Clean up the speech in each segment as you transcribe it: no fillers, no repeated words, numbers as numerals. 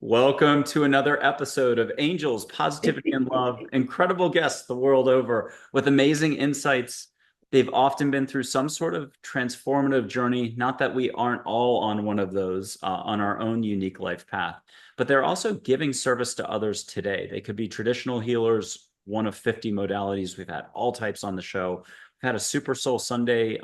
Welcome to another episode of Angels, Positivity, and Love. Incredible guests the world over with amazing insights. They've often been through some sort of transformative journey. Not that we aren't all on one of those on our own unique life path, but they're also giving service to others today. They could be traditional healers, one of 50 modalities. We've had all types on the show. We've had a Super Soul Sunday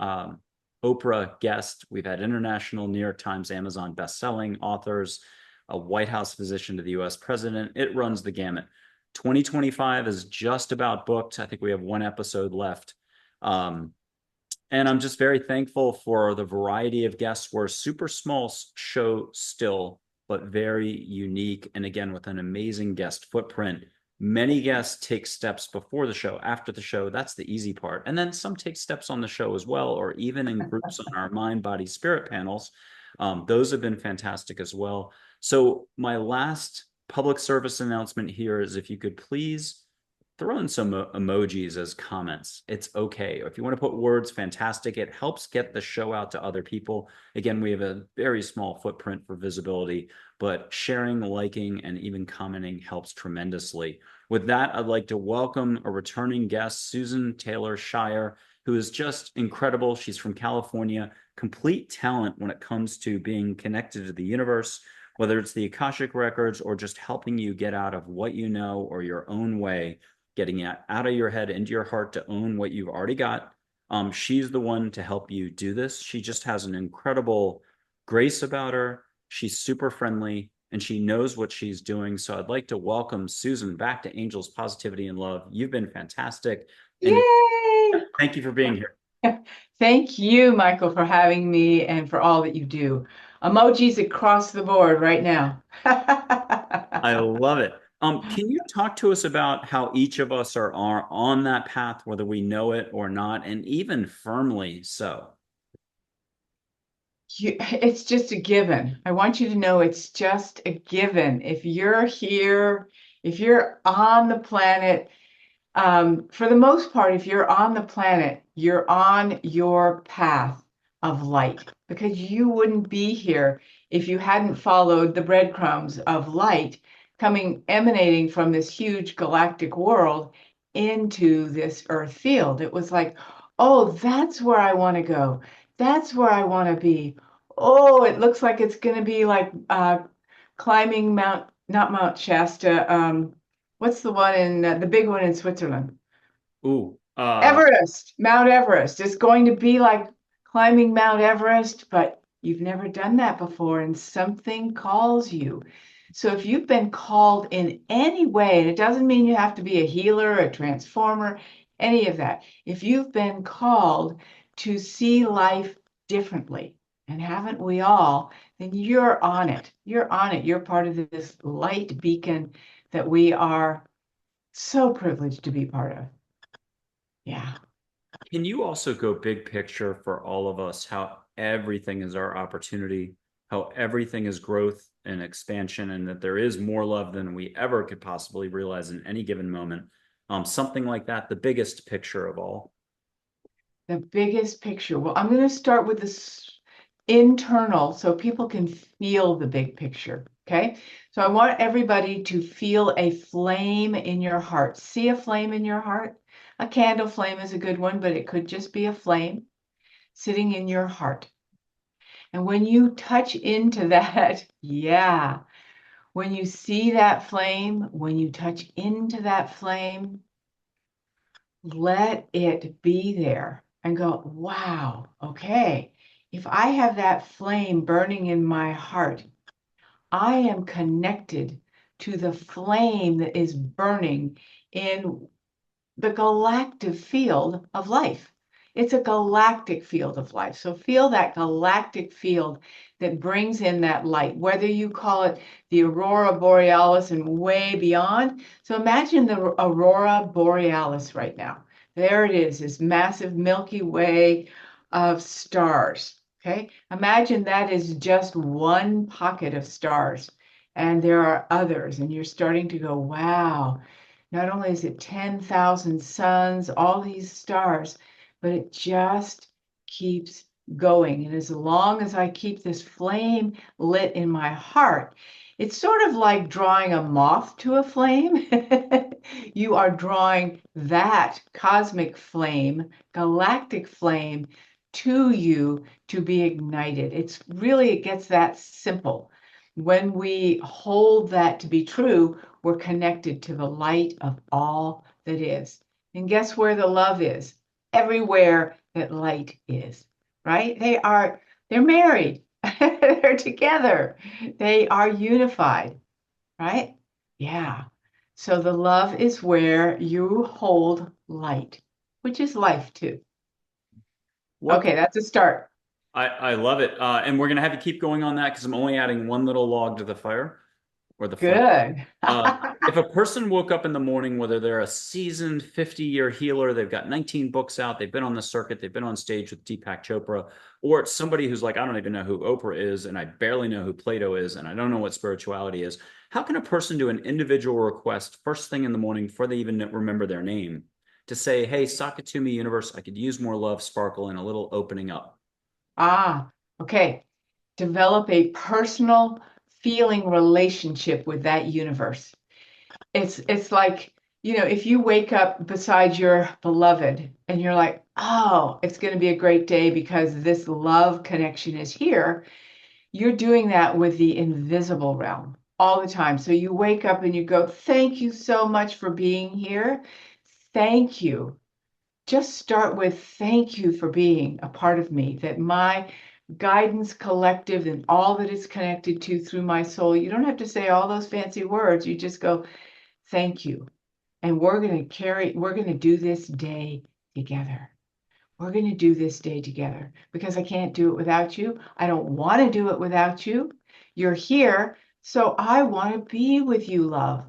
Oprah guest. We've had international New York Times, Amazon best-selling authors, a White House physician to the US president. It runs the gamut. 2025 is just about booked. I think we have one episode left. And I'm just very thankful for the variety of guests. We're a super small show still, but very unique. And again, with an amazing guest footprint. Many guests take steps before the show, after the show. That's the easy part. And then some take steps on the show as well, or even in groups on our mind, body, spirit panels. Those have been fantastic as well. So my last public service announcement here is if you could please throw in some emojis as comments. It's okay. If you want to put words, fantastic. It helps get the show out to other people. Again, we have a very small footprint for visibility, but sharing, liking, and even commenting helps tremendously. With that, I'd like to welcome a returning guest, Susann Taylor Shier, who is just incredible. She's from California, complete talent when it comes to being connected to the universe, whether it's the Akashic Records or just helping you get out of what you know or your own way, getting it out of your head into your heart to own what you've already got. She's the one to help you do this. She just has an incredible grace about her. She's super friendly and she knows what she's doing. So I'd like to welcome Susann back to Angels, Positivity, and Love. You've been fantastic. And Yay! thank you for being here. Thank you, Michael, for having me and for all that you do. Emojis across the board right now. I love it. Can you talk to us about how each of us are on that path, whether we know it or not, and even firmly so? It's just a given. I want you to know it's just a given. If you're here, if you're on the planet, for the most part, if you're on the planet, you're on your path of light because you wouldn't be here if you hadn't followed the breadcrumbs of light emanating from this huge galactic world into this earth field. It was like, oh, that's where I want to go. That's where I want to be. Oh, it looks like it's going to be like climbing not Mount Shasta. What's the one in the big one in Switzerland? Ooh, Everest, Mount Everest. It's going to be like climbing Mount Everest, but you've never done that before and something calls you. So if you've been called in any way, and it doesn't mean you have to be a healer, a transformer, any of that. If you've been called to see life differently, and haven't we all, then you're on it. You're on it. You're part of this light beacon that we are so privileged to be part of. Yeah. can you also go big picture for all of us, how everything is our opportunity, how everything is growth and expansion, and that there is more love than we ever could possibly realize in any given moment? Something like that, the biggest picture of all. The biggest picture. Well, I'm going to start with this internal so people can feel the big picture. Okay. So I want everybody to feel a flame in your heart. See a flame in your heart? A candle flame is a good one, but it could just be a flame sitting in your heart. And when you touch into that, yeah, when you see that flame, when you touch into that flame, let it be there and go, wow, okay. If I have that flame burning in my heart, I am connected to the flame that is burning in the galactic field of life. It's a galactic field of life. So feel that galactic field that brings in that light, whether you call it the aurora borealis and way beyond. So imagine the aurora borealis right now. There it is, this massive Milky Way of stars. Okay, imagine that is just one pocket of stars, and there are others, and you're starting to go, wow, not only is it 10,000 suns, all these stars, but it just keeps going. And as long as I keep this flame lit in my heart, it's sort of like drawing a moth to a flame. You are drawing that cosmic flame, galactic flame to you to be ignited. It's really, it gets that simple. When we hold that to be true, we're connected to the light of all that is. And guess where the love is? Everywhere that light is, right? They're married. They're together. They are unified, right? Yeah. So the love is where you hold light, which is life too. What Okay, that's a start. I love it. And we're gonna have to keep going on that because I'm only adding one little log to the fire or the flame. Good. If a person woke up in the morning, whether they're a seasoned 50-year healer, they've got 19 books out, they've been on the circuit, they've been on stage with Deepak Chopra, or it's somebody who's like, I don't even know who Oprah is, and I barely know who Plato is, and I don't know what spirituality is. How can a person do an individual request first thing in the morning before they even remember their name to say, hey, Sakatumi universe, I could use more love, sparkle, and a little opening up? Ah, okay. Develop a personal feeling relationship with that universe. It's like, if you wake up beside your beloved and you're like, oh, it's going to be a great day because this love connection is here, you're doing that with the invisible realm all the time. So you wake up and you go, thank you so much for being here. Thank you. Just start with thank you for being a part of me, that my guidance collective and all that it's connected to through my soul. You don't have to say all those fancy words. You just go, thank you. And we're going to do this day together. We're going to do this day together because I can't do it without you. I don't want to do it without you. You're here. So I want to be with you, love,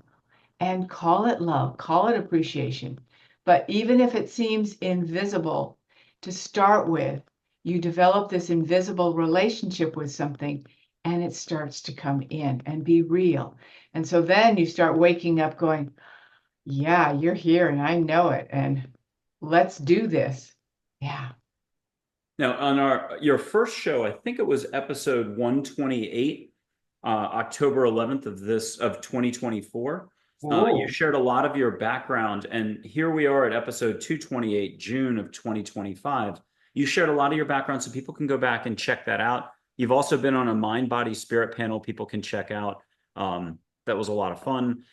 and call it love, call it appreciation. But even if it seems invisible to start with, you develop this invisible relationship with something and it starts to come in and be real. And so then you start waking up going, yeah, you're here and I know it. And let's do this. Yeah. Now, on your first show, I think it was episode 128, October 11th of 2024. You Oh, shared a lot of your background, and here we are at episode 228, June of 2025. You shared a lot of your background, so people can go back and check that out. You've also been on a mind, body, spirit panel people can check out. That was a lot of fun.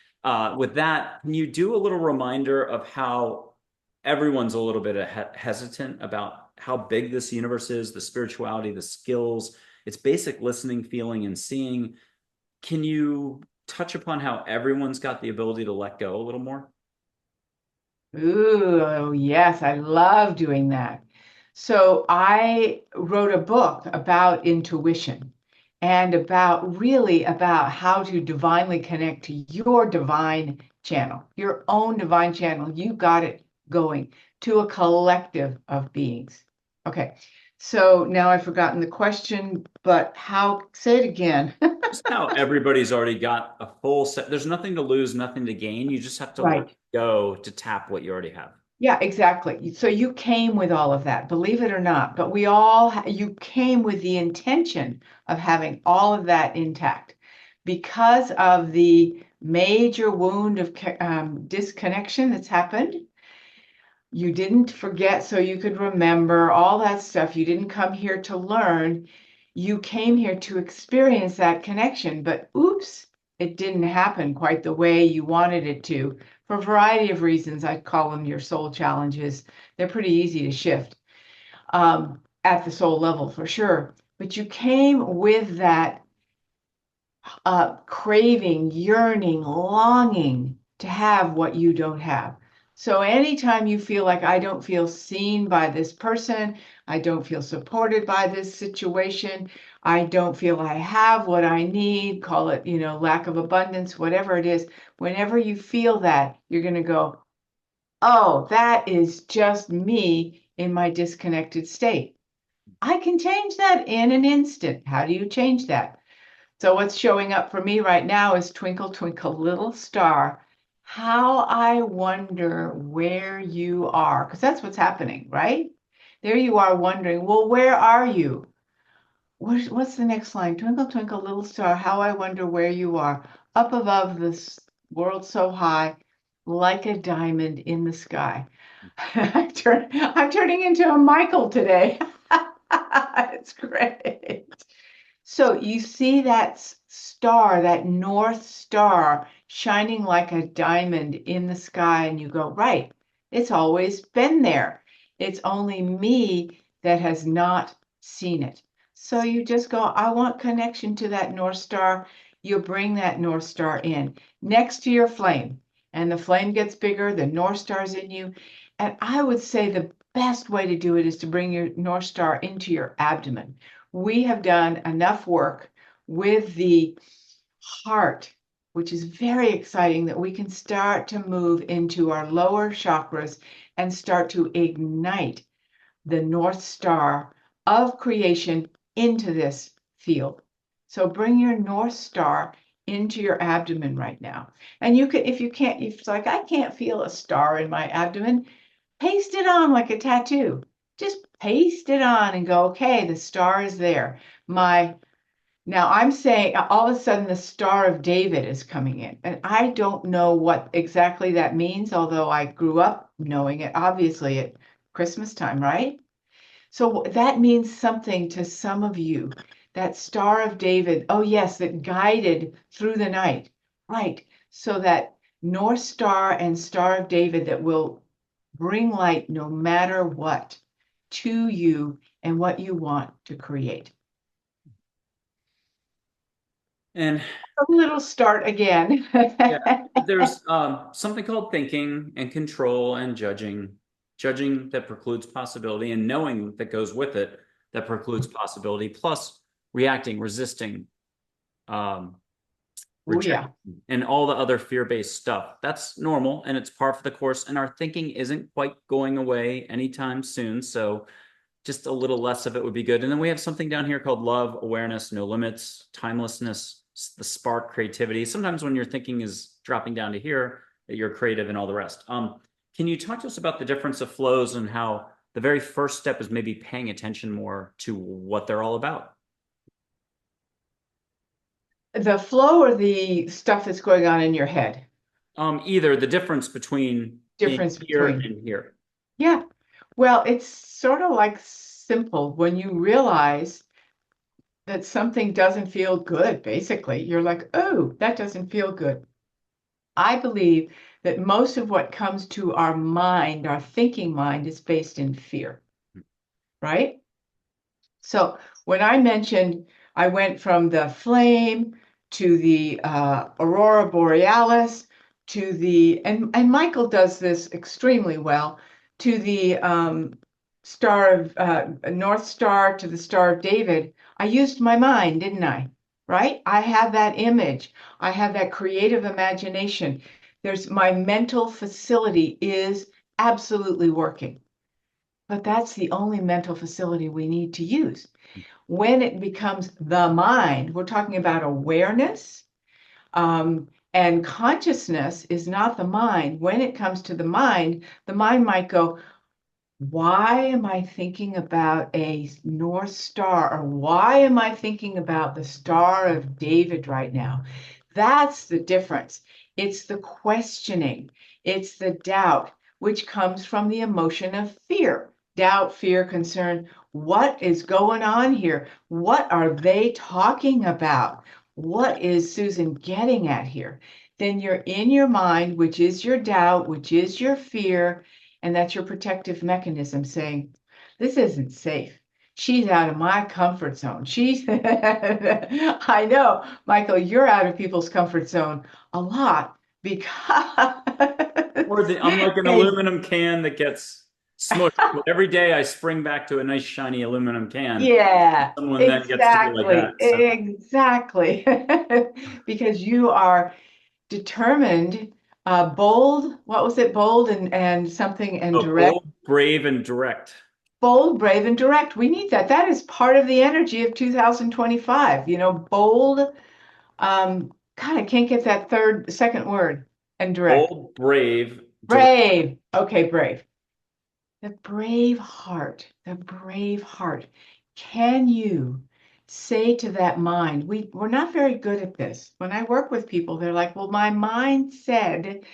With that, can you do a little reminder of how everyone's a little bit hesitant about how big this universe is, the spirituality, the skills, it's basic listening, feeling, and seeing. Can you touch upon how everyone's got the ability to let go a little more? ooh, oh, yes, I love doing that. So I wrote a book about intuition and about how to divinely connect to your divine channel, your own divine channel. You got it going to a collective of beings. Okay. So now I've forgotten the question, but say it again. Just how everybody's already got a full set. There's nothing to lose, nothing to gain. You just have to let Right. go to tap what you already have. Yeah, exactly. So you came with all of that, believe it or not, but you came with the intention of having all of that intact because of the major wound of disconnection that's happened. You didn't forget so you could remember all that stuff. You didn't come here to learn. You came here to experience that connection, but oops, it didn't happen quite the way you wanted it to for a variety of reasons. I call them your soul challenges. They're pretty easy to shift at the soul level for sure. But you came with that craving, yearning, longing to have what you don't have. So anytime you feel like I don't feel seen by this person, I don't feel supported by this situation, I don't feel I have what I need, call it, lack of abundance, whatever it is, whenever you feel that, you're going to go, oh, that is just me in my disconnected state. I can change that in an instant. How do you change that? So what's showing up for me right now is Twinkle, Twinkle, Little Star. How I wonder where you are, because that's what's happening, right? There you are wondering, well, where are you? What's the next line? Twinkle, twinkle, little star, how I wonder where you are. Up above this world so high, like a diamond in the sky. I'm turning into a Michael today. It's great. So you see that star, that North Star, shining like a diamond in the sky, and you go, right, it's always been there. It's only me that has not seen it. So you just go, I want connection to that North Star. You bring that North Star in next to your flame, and the flame gets bigger, the North Star's in you. And I would say the best way to do it is to bring your North Star into your abdomen. We have done enough work with the heart, which is very exciting, that we can start to move into our lower chakras and start to ignite the North Star of creation into this field. So bring your North Star into your abdomen right now. And you can, if you can't, if it's like, I can't feel a star in my abdomen, paste it on like a tattoo. Just paste it on and go, okay, the star is there. Now I'm saying all of a sudden the Star of David is coming in. And I don't know what exactly that means, although I grew up knowing it, obviously at Christmas time, right? So that means something to some of you. That Star of David, oh yes, that guided through the night. Right. So that North Star and Star of David that will bring light no matter what to you and what you want to create. And A little start again. yeah, there's something called thinking and control and judging. Judging that precludes possibility, and knowing that goes with it that precludes possibility, plus reacting, resisting, um, Oh yeah. rejection, and all the other fear-based stuff. That's normal and it's par for the course. And our thinking isn't quite going away anytime soon. So just a little less of it would be good. And then we have something down here called love, awareness, no limits, timelessness, the spark, creativity. Sometimes when your thinking is dropping down to here, you're creative and all the rest. Can you talk to us about the difference of flows and how the very first step is maybe paying attention more to what they're all about? The flow or the stuff that's going on in your head? Either the difference between in Difference here between. and here. Yeah. Well, it's sort of like simple when you realize that something doesn't feel good, basically. You're like, oh, that doesn't feel good. I believe that most of what comes to our mind, our thinking mind, is based in fear, right? So when I mentioned I went from the flame to the aurora borealis to and Michael does this extremely well, to the star of North Star to the Star of David, I used my mind, didn't I? Right? I have that image. I have that creative imagination. There's my mental facility is absolutely working. But that's the only mental facility we need to use. When it becomes the mind, we're talking about awareness, and consciousness is not the mind. When it comes to the mind might go, why am I thinking about a North Star? Or why am I thinking about the Star of David right now? That's the difference. It's the questioning, it's the doubt, which comes from the emotion of fear. Doubt, fear, concern. What is going on here? What are they talking about? What is Susan getting at here? Then you're in your mind, which is your doubt, which is your fear, and that's your protective mechanism saying, this isn't safe. She's out of my comfort zone. I know, Michael, you're out of people's comfort zone a lot because I'm like an aluminum can that gets smushed. But every day I spring back to a nice shiny aluminum can. yeah, Someone then gets to be like exactly, that. So, exactly. Because you are determined, bold, what was it? Bold and something and oh, direct. bold, brave, and direct. Bold, brave, and direct. We need that. That is part of the energy of 2025. Bold. God, I can't get that second word. And direct. Bold, brave, direct. Brave. Okay, brave. The brave heart, the brave heart. Can you say to that mind, we're not very good at this. When I work with people, they're like, well, my mind said,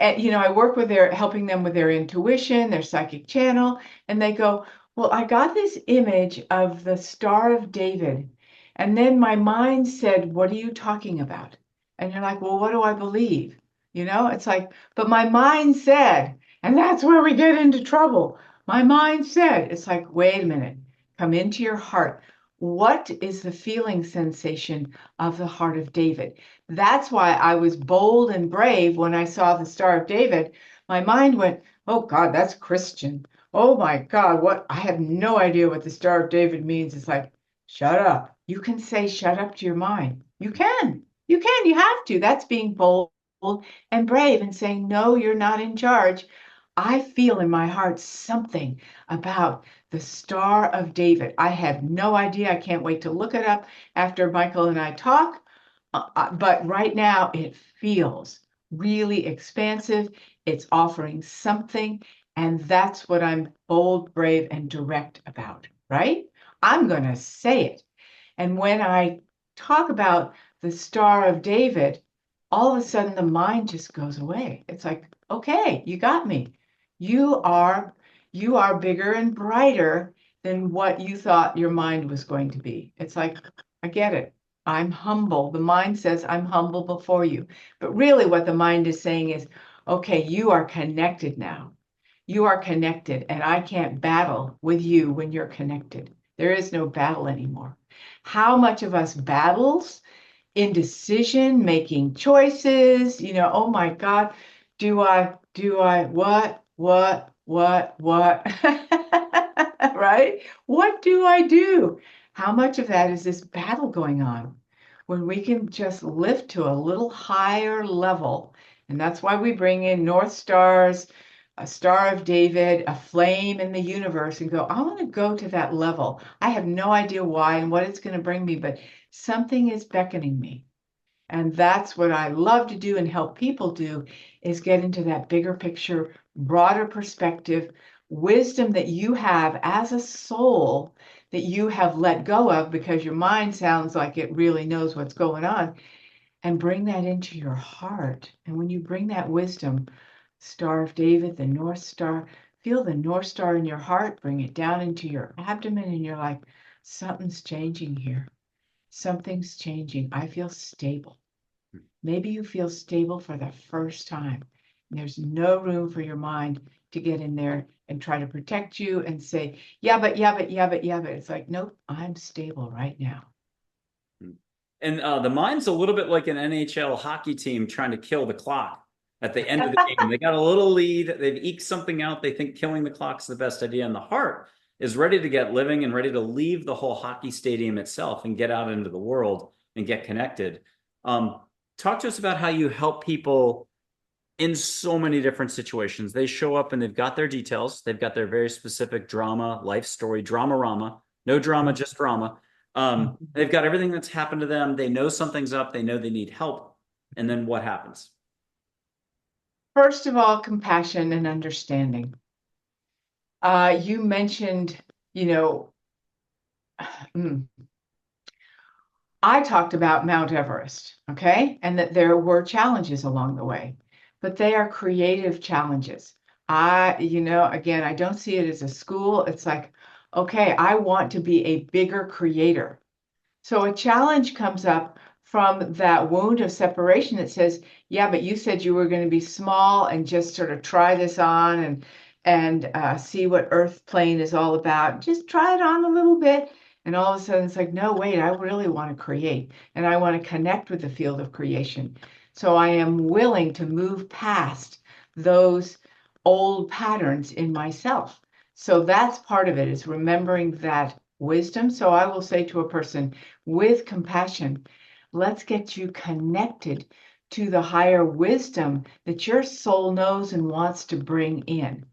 and I work with helping them with their intuition, their psychic channel, and they go, well, I got this image of the Star of David, and then my mind said, what are you talking about? And you're like, well, what do I believe? It's like, but my mind said, and that's where we get into trouble. My mind said, it's like, wait a minute, come into your heart. What is the feeling sensation of the heart of David? That's why I was bold and brave when I saw the Star of David. My mind went, oh God, that's Christian. Oh my God, what? I have no idea what the Star of David means. It's like, shut up. You can say shut up to your mind. You can. You can. You have to. That's being bold and brave and saying, no, you're not in charge. I feel in my heart something about the Star of David. I have no idea. I can't wait to look it up after Michael and I talk. But right now it feels really expansive. It's offering something. And that's what I'm bold, brave, and direct about, right? I'm going to say it. And when I talk about the Star of David, all of a sudden the mind just goes away. It's like, okay, you got me. You are you are bigger and brighter than what you thought your mind was going to be. It's like, I get it. I'm humble. The mind says, I'm humble before you. But really, what the mind is saying is, okay, you are connected now. You are connected, and I can't battle with you when you're connected. There is no battle anymore. How much of us battles indecision, making choices, oh my God, what, right? What do I do? How much of that is this battle going on? When we can just lift to a little higher level, and that's why we bring in North Stars, a Star of David, a flame in the universe, and go, I want to go to that level. I have no idea why and what it's going to bring me, but something is beckoning me. And that's what I love to do and help people do, is get into that bigger picture, broader perspective, wisdom that you have as a soul that you have let go of because your mind sounds like it really knows what's going on, and bring that into your heart. And when you bring that wisdom, Star of David, the North Star, feel the North Star in your heart, bring it down into your abdomen, and you're like, something's changing here. Something's changing. I feel stable. Maybe you feel stable for the first time. There's no room for your mind to get in there and try to protect you and say, yeah, but, yeah, but, yeah, but, yeah, but. It's like, nope, I'm stable right now. And the mind's a little bit like an NHL hockey team trying to kill the clock at the end of the game. They got a little lead, they've eked something out, they think killing the clock's the best idea, and the heart is ready to get living and ready to leave the whole hockey stadium itself and get out into the world and get connected. Talk to us about how you help people in so many different situations. They show up and they've got their details. They've got their very specific drama, life story, drama-rama. No drama, just drama. They've got everything that's happened to them. They know something's up. They know they need help. And then what happens? First of all, compassion and understanding. You mentioned, mm, I talked about Mount Everest, okay? And that there were challenges along the way, but they are creative challenges. Again, I don't see it as a school. It's like, okay, I want to be a bigger creator. So a challenge comes up from that wound of separation that says, yeah, but you said you were going to be small and just sort of try this on and see what Earth plane is all about. Just try it on a little bit. And all of a sudden it's like, no, wait, I really want to create and I want to connect with the field of creation. So I am willing to move past those old patterns in myself. So that's part of it, is remembering that wisdom. So I will say to a person with compassion, let's get you connected to the higher wisdom that your soul knows and wants to bring in.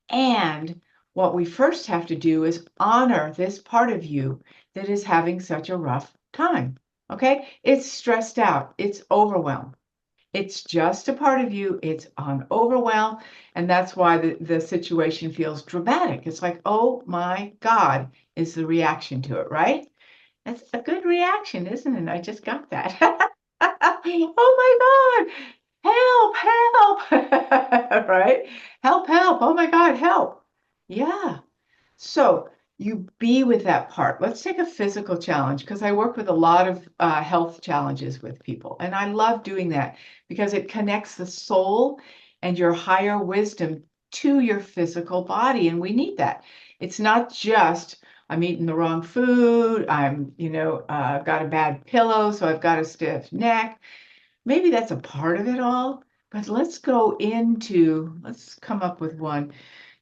And what we first have to do is honor this part of you that is having such a rough time. Okay? It's stressed out, it's overwhelmed. It's just a part of you. It's on overwhelm. And that's why the situation feels dramatic. It's like, oh my God, is the reaction to it, right? That's a good reaction, isn't it? I just got that. Oh my God, help, right? Help, help. Oh my God, help. Yeah. So you be with that part. Let's take a physical challenge because I work with a lot of health challenges with people. And I love doing that because it connects the soul and your higher wisdom to your physical body. And we need that. It's not just, I'm eating the wrong food. I've got a bad pillow, so I've got a stiff neck. Maybe that's a part of it all. But let's come up with one.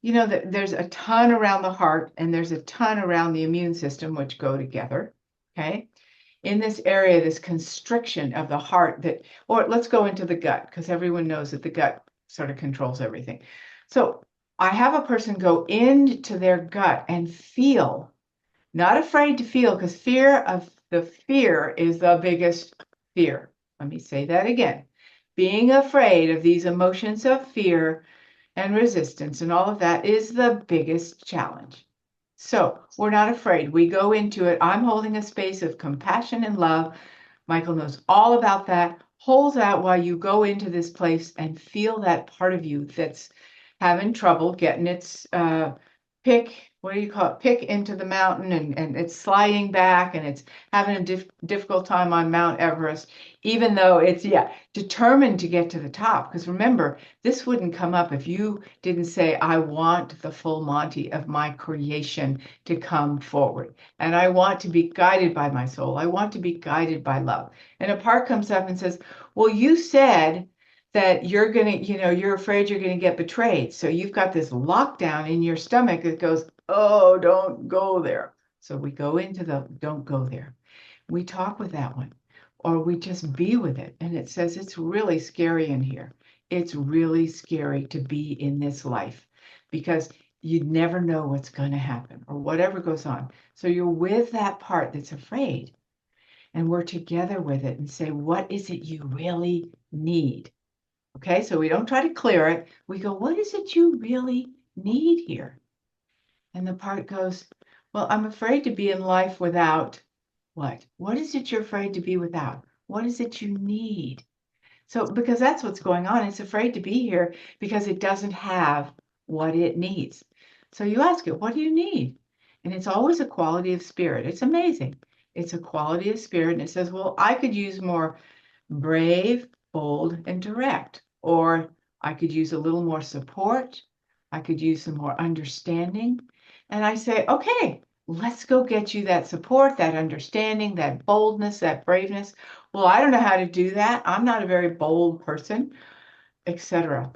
That there's a ton around the heart and there's a ton around the immune system, which go together. Okay. In this area, this constriction of the heart or let's go into the gut because everyone knows that the gut sort of controls everything. So I have a person go into their gut and feel, not afraid to feel, because fear is the biggest fear. Let me say that again. Being afraid of these emotions of fear and resistance and all of that is the biggest challenge. So we're not afraid. We go into it. I'm holding a space of compassion and love. Michael knows all about that. Hold that while you go into this place and feel that part of you that's having trouble getting its what do you call it? Pick into the mountain and it's sliding back and it's having a difficult time on Mount Everest, even though it's, determined to get to the top. Because remember, this wouldn't come up if you didn't say, I want the full Monty of my creation to come forward. And I want to be guided by my soul. I want to be guided by love. And a part comes up and says, well, you said that you're afraid you're going to get betrayed. So you've got this lockdown in your stomach that goes, oh, don't go there. So we go into the don't go there. We talk with that one, or we just be with it. And it says, it's really scary in here. It's really scary to be in this life because you never know what's going to happen or whatever goes on. So you're with that part that's afraid. And we're together with it and say, what is it you really need? Okay, so we don't try to clear it. We go, what is it you really need here? And the part goes, well, I'm afraid to be in life without what? What is it you're afraid to be without? What is it you need? So, because that's what's going on, it's afraid to be here because it doesn't have what it needs. So you ask it, what do you need? And it's always a quality of spirit. It's amazing. It's a quality of spirit. And it says, well, I could use more brave, bold, and direct. Or I could use a little more support. I could use some more understanding. And I say, okay, let's go get you that support, that understanding, that boldness, that braveness. Well, I don't know how to do that. I'm not a very bold person, etc.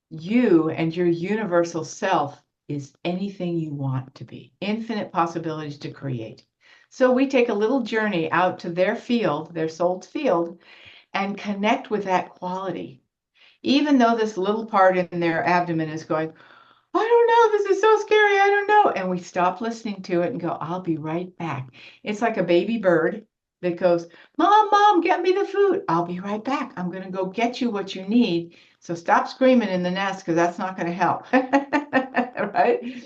You and your universal self is anything you want to be, infinite possibilities to create. So we take a little journey out to their field, their soul's field, and connect with that quality. Even though this little part in their abdomen is going, I don't know, this is so scary, I don't know. And we stop listening to it and go, I'll be right back. It's like a baby bird that goes, Mom, get me the food. I'll be right back. I'm going to go get you what you need. So stop screaming in the nest because that's not going to help. Right?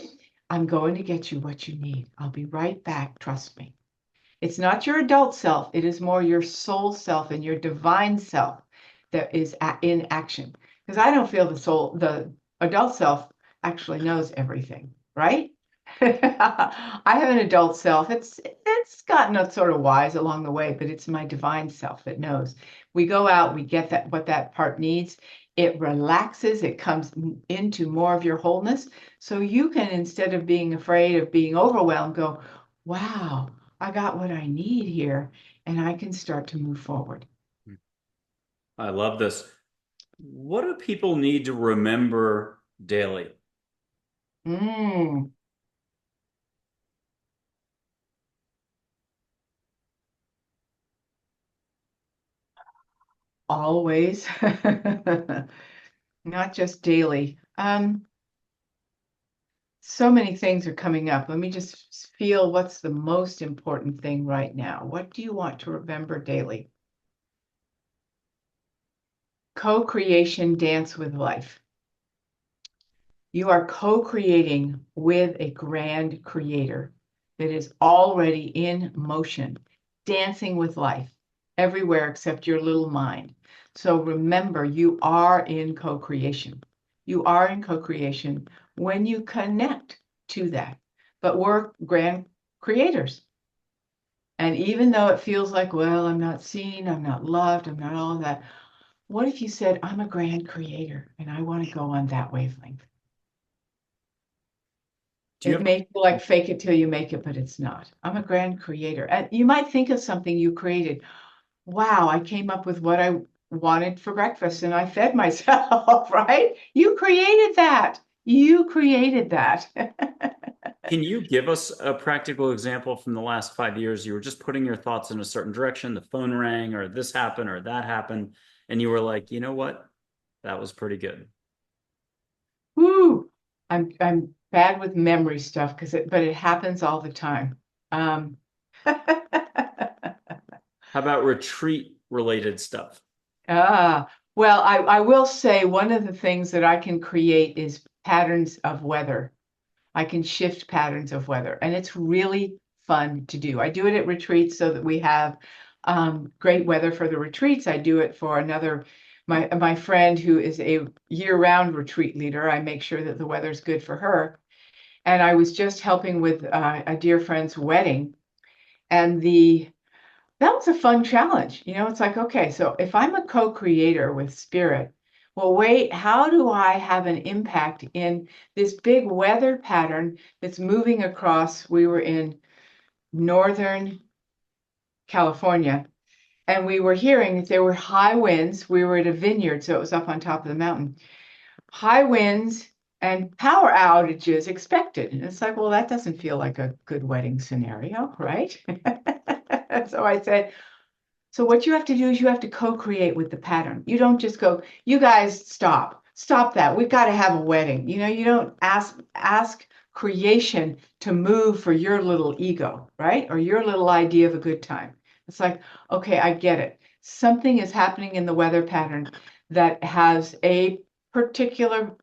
I'm going to get you what you need. I'll be right back. Trust me. It's not your adult self. It is more your soul self and your divine self that is in action. Because I don't feel the adult self actually knows everything, right? I have an adult self. It's gotten a sort of wise along the way, but it's my divine self that knows. We go out, we get that what that part needs. It relaxes, it comes into more of your wholeness. So you can, instead of being afraid of being overwhelmed, go, wow, I got what I need here, and I can start to move forward. I love this. What do people need to remember daily? Mm, always, not just daily. So many things are coming up. Let me just feel what's the most important thing right now. What do you want to remember daily? Co-creation dance with life. You are co-creating with a grand creator that is already in motion, dancing with life everywhere except your little mind. So remember, you are in co-creation. You are in co-creation when you connect to that. But we're grand creators. And even though it feels like, well, I'm not seen, I'm not loved, I'm not all of that, what if you said, I'm a grand creator and I want to go on that wavelength? Do you It have may feel like fake it till you make it, but it's not. I'm a grand creator. And you might think of something you created. Wow, I came up with what I wanted for breakfast and I fed myself, right? You created that. You created that. Can you give us a practical example from the last 5 years? You were just putting your thoughts in a certain direction, the phone rang, or this happened, or that happened, and you were like, you know what? That was pretty good. Woo! I'm bad with memory stuff but it happens all the time. Um, How about retreat related stuff? ah, well, I will say one of the things that I can create is patterns of weather. I can shift patterns of weather, and it's really fun to do. I do it at retreats so that we have great weather for the retreats. I do it for my friend who is a year-round retreat leader. I make sure that the weather's good for her. And I was just helping with a dear friend's wedding, and the that was a fun challenge. It's like, okay, so if I'm a co-creator with spirit, well, wait, how do I have an impact in this big weather pattern that's moving across? We were in Northern California, and we were hearing that there were high winds. We were at a vineyard, so it was up on top of the mountain. High winds and power outages expected. And it's like, well, that doesn't feel like a good wedding scenario, right? So I said, so what you have to do is you have to co-create with the pattern. You don't just go, you guys stop that. We've got to have a wedding. You don't ask creation to move for your little ego, right? Or your little idea of a good time. It's like, okay, I get it. Something is happening in the weather pattern that has a particular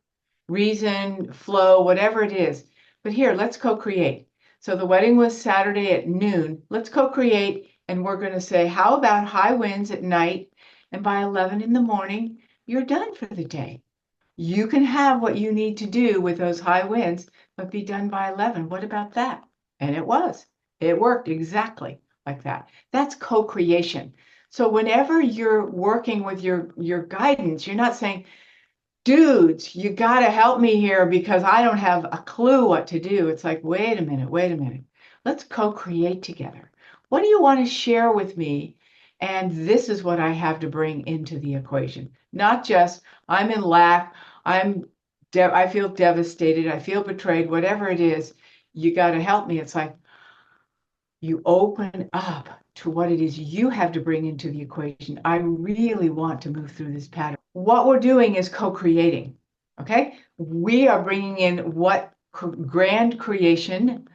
reason, flow, whatever it is. But here, let's co-create. So the wedding was Saturday at noon. Let's co-create, and we're going to say, how about high winds at night? And by 11 in the morning, you're done for the day. You can have what you need to do with those high winds, but be done by 11. What about that? And it was. It worked exactly like that. That's co-creation. So whenever you're working with your guidance, you're not saying, dudes, you got to help me here because I don't have a clue what to do. It's like, wait a minute, wait a minute. Let's co-create together. What do you want to share with me? And this is what I have to bring into the equation. Not just I'm in lack, I feel devastated, I feel betrayed, whatever it is, you got to help me. It's like you open up to what it is you have to bring into the equation. I really want to move through this pattern. What we're doing is co-creating, okay? We are bringing in what grand creation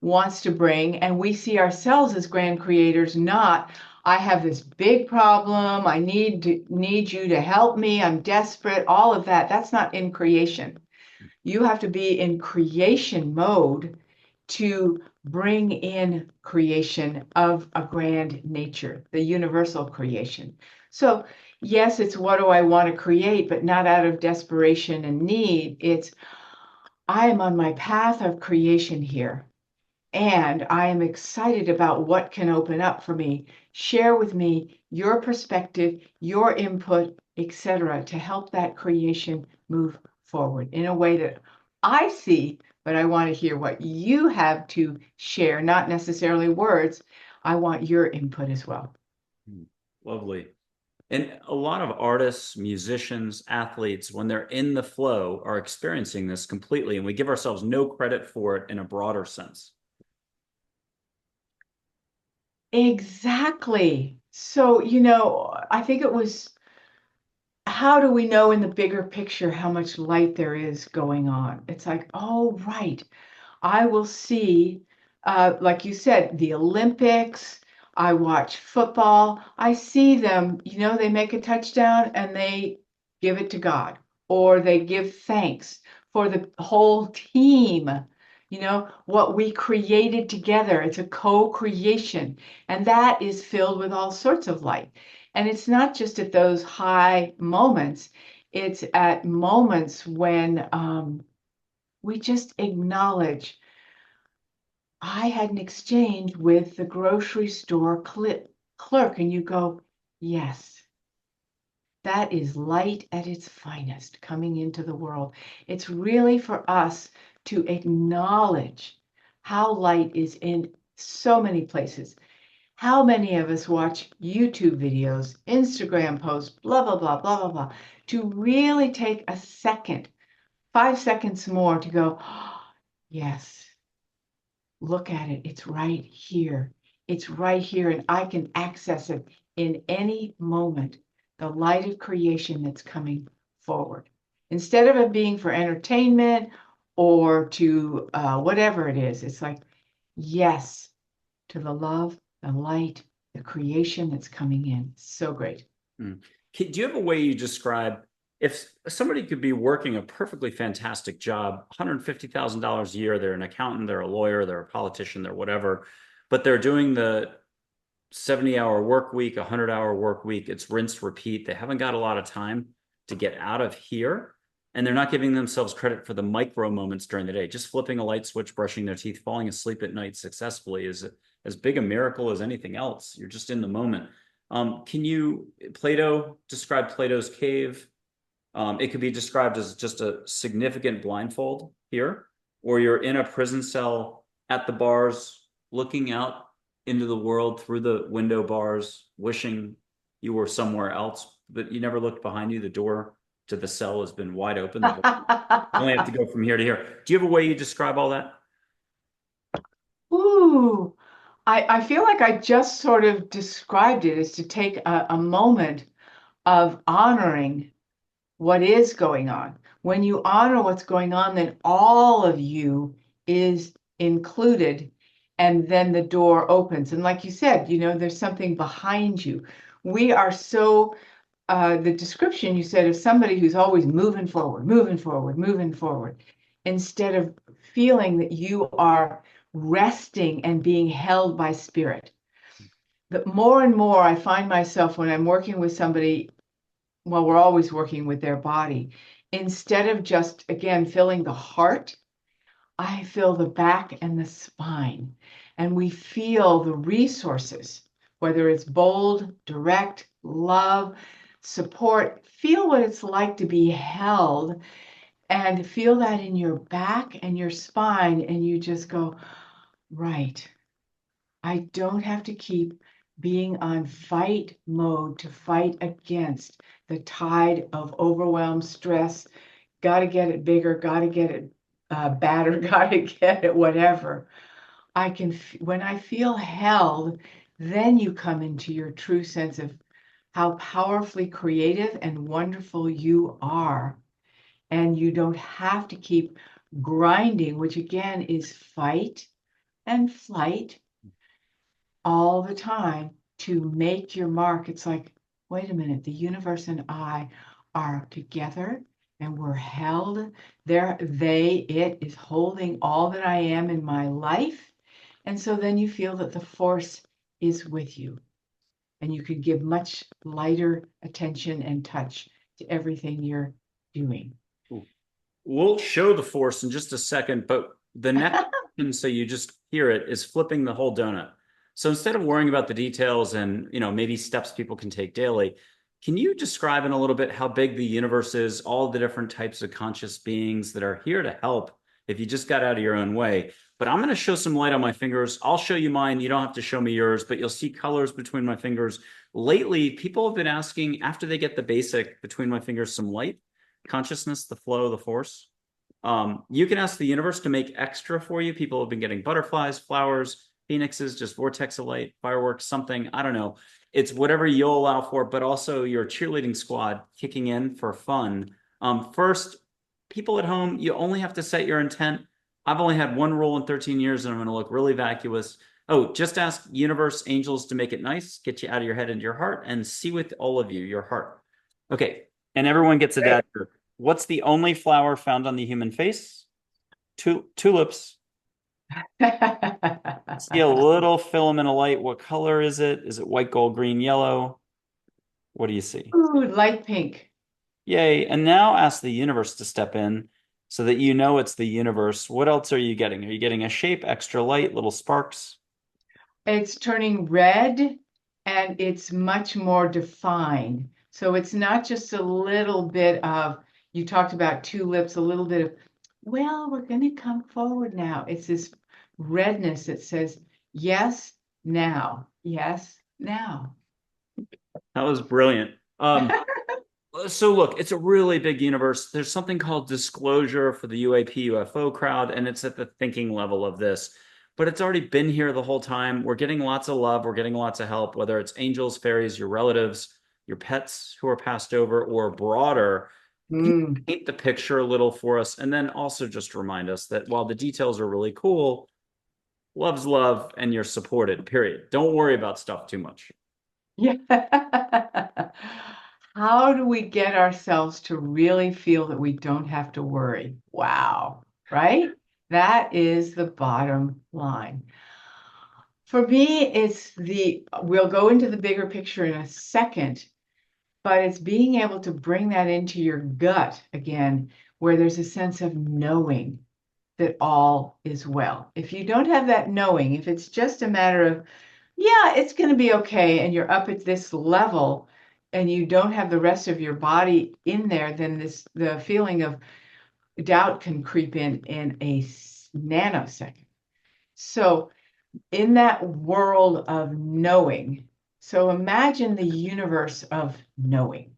wants to bring, and we see ourselves as grand creators, not I have this big problem, I need you to help me, I'm desperate, all of that. That's not in creation. You have to be in creation mode to bring in creation of a grand nature, the universal creation. So, yes, it's what do I want to create, but not out of desperation and need. It's I am on my path of creation here, and I am excited about what can open up for me. Share with me your perspective, your input, etc., to help that creation move forward in a way that I see, but I want to hear what you have to share, not necessarily words. I want your input as well. Lovely. And a lot of artists, musicians, athletes, when they're in the flow, are experiencing this completely, and we give ourselves no credit for it in a broader sense. Exactly. So, I think it was how do we know in the bigger picture how much light there is going on? It's like, oh, right. I will see, like you said, the Olympics. I watch football. I see them, they make a touchdown and they give it to God, or they give thanks for the whole team, what we created together. It's a co-creation, and that is filled with all sorts of light. And it's not just at those high moments, it's at moments when we just acknowledge, I had an exchange with the grocery store clerk, and you go, yes, that is light at its finest coming into the world. It's really for us to acknowledge how light is in so many places. How many of us watch YouTube videos, Instagram posts, blah, blah, blah, blah, blah, blah, to really take a second, 5 seconds more to go, oh, yes, look at it. It's right here. It's right here, and I can access it in any moment. The light of creation that's coming forward. Instead of it being for entertainment or to whatever it is, it's like, yes, to the love, the light, the creation that's coming in. So great. Mm. Do you have a way you describe if somebody could be working a perfectly fantastic job, $150,000 a year, they're an accountant, they're a lawyer, they're a politician, they're whatever, but they're doing the 70-hour work week, 100-hour work week, it's rinse, repeat. They haven't got a lot of time to get out of here, and they're not giving themselves credit for the micro moments during the day. Just flipping a light switch, brushing their teeth, falling asleep at night successfully is as big a miracle as anything else. You're just in the moment. Plato described Plato's cave. It could be described as just a significant blindfold here, or you're in a prison cell at the bars, looking out into the world through the window bars, wishing you were somewhere else, but you never looked behind you. The door to the cell has been wide open. You only have to go from here to here. Do you have a way you describe all that? Ooh, I feel like I just sort of described it as to take a moment of honoring what is going on. When you honor what's going on, then all of you is included, and then the door opens. And like you said, there's something behind you. We are so, the description you said of somebody who's always moving forward, moving forward, moving forward, instead of feeling that you are resting and being held by spirit. But more and more, I find myself when I'm working with somebody, well, we're always working with their body. Instead of just, again, filling the heart, I fill the back and the spine. And we feel the resources, whether it's bold, direct, love, support. Feel what it's like to be held and feel that in your back and your spine. And you just go, right. I don't have to keep being on fight mode to fight against the tide of overwhelmed stress. Got to get it bigger, got to get it badder, got to get it whatever. When I feel held, then you come into your true sense of how powerfully creative and wonderful you are. And you don't have to keep grinding, which again is fight and flight all the time to make your mark. It's like, wait a minute, the universe and I are together and we're held there. It is holding all that I am in my life. And so then you feel that the force is with you and you can give much lighter attention and touch to everything you're doing. We'll show the force in just a second, but the next so you just hear it is flipping the whole donut. So instead of worrying about the details and maybe steps people can take daily, can you describe in a little bit how big the universe is, all the different types of conscious beings that are here to help if you just got out of your own way? But I'm going to show some light on my fingers. I'll show you mine. You don't have to show me yours, but you'll see colors between my fingers. Lately, people have been asking, after they get the basic between my fingers, some light, consciousness, the flow, the force. You can ask the universe to make extra for you. People have been getting butterflies, flowers, phoenixes, just vortex of light, fireworks, something. I don't know. It's whatever you'll allow for, but also your cheerleading squad kicking in for fun. First, people at home, you only have to set your intent. I've only had one rule in 13 years, and I'm going to look really vacuous. Oh, just ask universe, angels to make it nice, get you out of your head into your heart, and see with all of you, your heart. Okay, And everyone gets a Great. dad joke. What's the only flower found on the human face? Tulips. See a little filament of light. What color is it? Is it white, gold, green, yellow? What do you see? Ooh, light pink. Yay. And now ask the universe to step in so that you know it's the universe. What else are you getting? Are you getting a shape, extra light, little sparks? It's turning red and it's much more defined. So it's not just a little bit of, you talked about tulips, a little bit of, well, we're going to come forward now. It's this redness that says, yes, now. Yes, now. That was brilliant. So look, it's a really big universe. There's something called disclosure for the UAP UFO crowd, and it's at the thinking level of this. But it's already been here the whole time. We're getting lots of love, we're getting lots of help, whether it's angels, fairies, your relatives, your pets who are passed over, or broader. Can you Mm. paint the picture a little for us? And then also just remind us that while the details are really cool, love's love and you're supported, period. Don't worry about stuff too much. Yeah. How do we get ourselves to really feel that we don't have to worry? Wow, right? That is the bottom line. For me, we'll go into the bigger picture in a second, but it's being able to bring that into your gut again, where there's a sense of knowing that all is well. If you don't have that knowing, if it's just a matter of, yeah, it's going to be okay, and you're up at this level and you don't have the rest of your body in there, then the feeling of doubt can creep in a nanosecond. So in that world of knowing, so imagine the universe of knowing.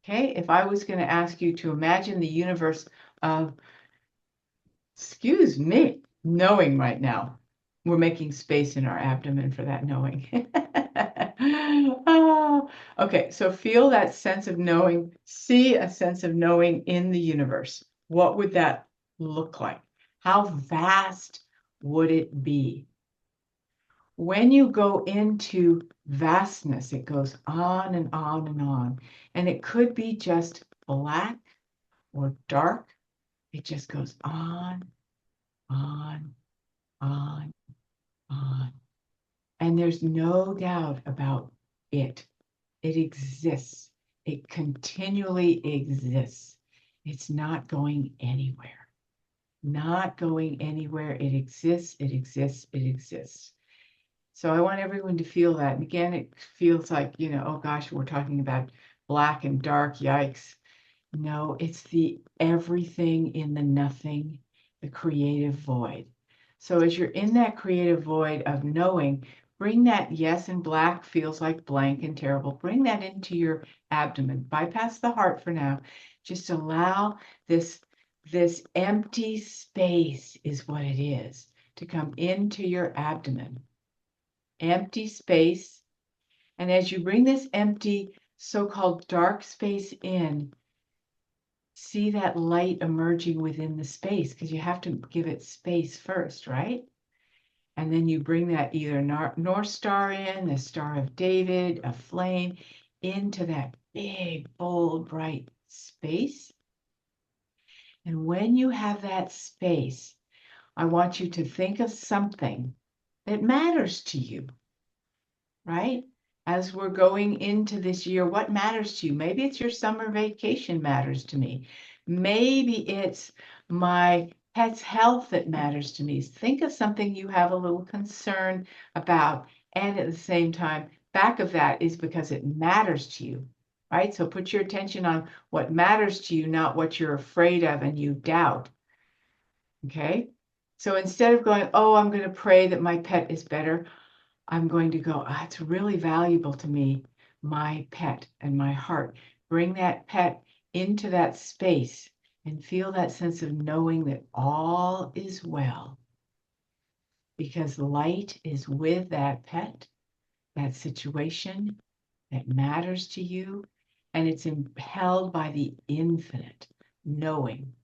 Okay, if I was going to ask you to imagine the universe of, excuse me, knowing right now, we're making space in our abdomen for that knowing. Oh, okay, so feel that sense of knowing, see a sense of knowing in the universe. What would that look like? How vast would it be? When you go into vastness, it goes on and on and on. And it could be just black or dark. It just goes on, on, on. And there's no doubt about it. It exists. It continually exists. It's not going anywhere. Not going anywhere. It exists. It exists. It exists. So I want everyone to feel that. And again, it feels like, oh gosh, we're talking about black and dark. Yikes. No, it's the everything in the nothing, the creative void. So as you're in that creative void of knowing, bring that yes and black feels like blank and terrible. Bring that into your abdomen. Bypass the heart for now. Just allow this empty space is what it is to come into your abdomen. Empty space. And as you bring this empty so-called dark space in, see that light emerging within the space because you have to give it space first, right? And then you bring that either North Star in, the Star of David, a flame, into that big, bold, bright space. And when you have that space, I want you to think of something that matters to you, right? As we're going into this year, what matters to you? Maybe it's your summer vacation matters to me. Maybe it's my pet's health that matters to me. Think of something you have a little concern about. And at the same time, back of that is because it matters to you, right? So put your attention on what matters to you, not what you're afraid of and you doubt. Okay. So instead of going, oh, I'm going to pray that my pet is better, I'm going to go, it's really valuable to me, my pet and my heart. Bring that pet into that space and feel that sense of knowing that all is well because light is with that pet, that situation that matters to you, and it's held by the infinite knowing.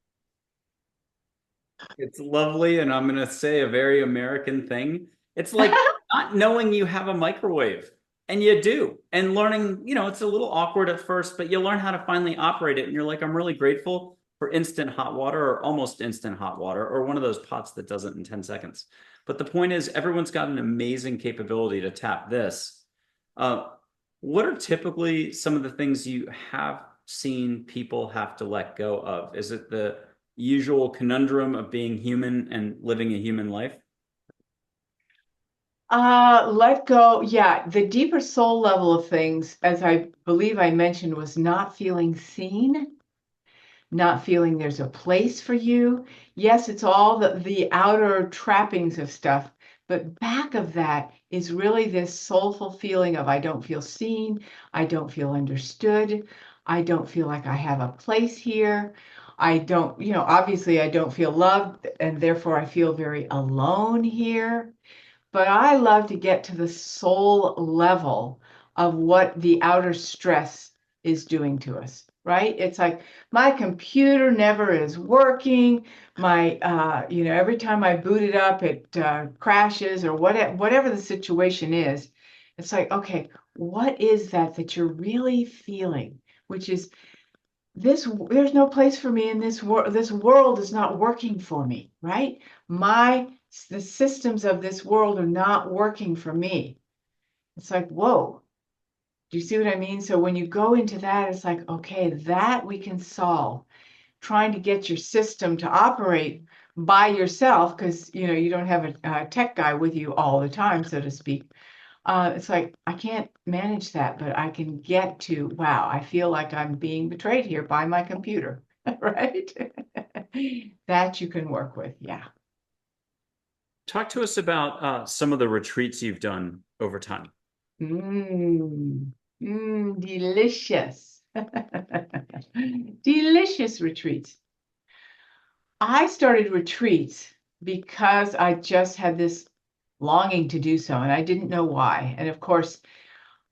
It's lovely, and I'm going to say a very American thing. It's like not knowing you have a microwave. And you do. And learning, it's a little awkward at first, but you learn how to finally operate it. And you're like, I'm really grateful for instant hot water or almost instant hot water or one of those pots that does it in 10 seconds. But the point is, everyone's got an amazing capability to tap this. Uh, what are typically some of the things you have seen people have to let go of? Is it the usual conundrum of being human and living a human life? Let go. Yeah, the deeper soul level of things, as I believe I mentioned, was not feeling seen, not feeling there's a place for you. Yes, it's all the outer trappings of stuff, but back of that is really this soulful feeling of I don't feel seen, I don't feel understood, I don't feel like I have a place here. I don't, obviously I don't feel loved, and therefore I feel very alone here. But I love to get to the soul level of what the outer stress is doing to us, right? It's like my computer never is working. Every time I boot it up, it crashes or whatever the situation is. It's like, okay, what is that you're really feeling? Which is there's no place for me in this world. This world is not working for me, right? The systems of this world are not working for me. It's like, whoa, do you see what I mean? So when you go into that, it's like, okay, that we can solve. Trying to get your system to operate by yourself, because you don't have a tech guy with you all the time, so to speak. It's like, I can't manage that, but I can get to, wow, I feel like I'm being betrayed here by my computer, right? That you can work with. Yeah. Talk to us about some of the retreats you've done over time. Mmm, delicious. Delicious retreats. I started retreats because I just had this longing to do so, and I didn't know why. And of course,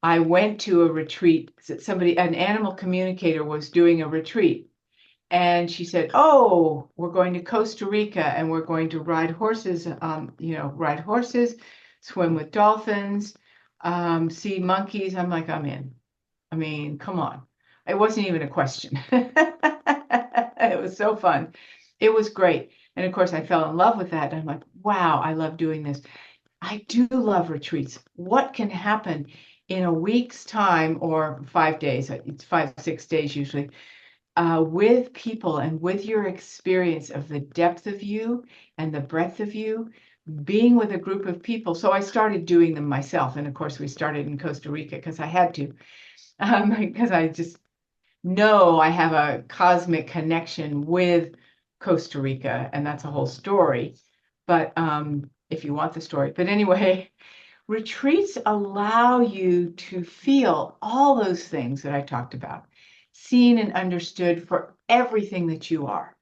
I went to a retreat. An animal communicator was doing a retreat. And she said, "Oh, we're going to Costa Rica and we're going to ride horses, ride horses, swim with dolphins, see monkeys." I'm like, I'm in. I mean, come on. It wasn't even a question. It was so fun. It was great. And of course, I fell in love with that. I'm like, wow, I love doing this. I do love retreats. What can happen in a week's time or 5 days? It's 5, 6 days usually, with people and with your experience of the depth of you and the breadth of you, being with a group of people. So I started doing them myself. And of course, we started in Costa Rica because I had to, because I just know I have a cosmic connection with Costa Rica. And that's a whole story. But if you want the story. But anyway, retreats allow you to feel all those things that I talked about, seen and understood for everything that you are.